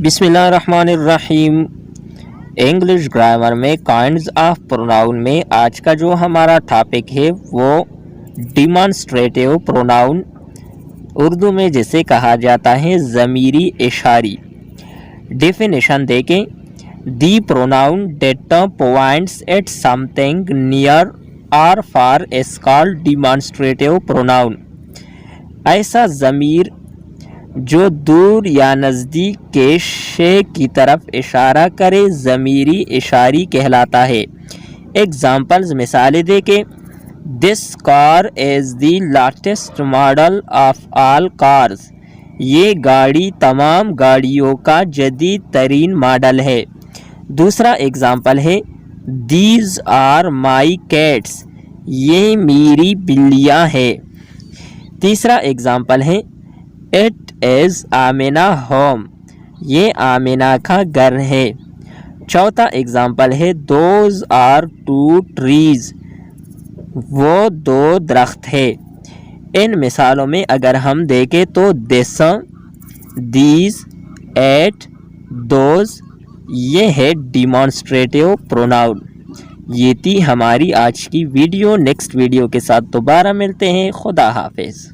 बिस्मिल्लाहिर्रहमानिर्रहीम। English grammar में kinds of pronoun में आज का जो हमारा टॉपिक है वो डिमॉन्स्ट्रेटिव प्रोनाउन, उर्दू में जिसे कहा जाता है ज़मीरी इशारी। डेफिनेशन देखें, the pronoun that points at something near or far is called demonstrative pronoun. ऐसा ज़मीर जो दूर या नज़दीक के शे की तरफ इशारा करे ज़मीरी इशारी कहलाता है। एग्जाम्पल्स मिसालें देखें, this car is the latest model of all cars. ये गाड़ी तमाम गाड़ियों का जदीद तरीन मॉडल है। दूसरा एग्जाम्पल है, दीज आर माई कैट्स। ये मेरी बिल्लियाँ हैं। तीसरा एग्जाम्पल है, इट इज़ आमिना होम। ये आमिना का घर है। चौथा एग्जाम्पल है, दोज आर टू ट्रीज। वो दो दरख्त है। इन मिसालों में अगर हम देखें तो दिस, दीज, एट, दोज, ये है डिमॉन्स्ट्रेटिव प्रोनाउन। ये थी हमारी आज की वीडियो। नेक्स्ट वीडियो के साथ दोबारा मिलते हैं। खुदा हाफिज़।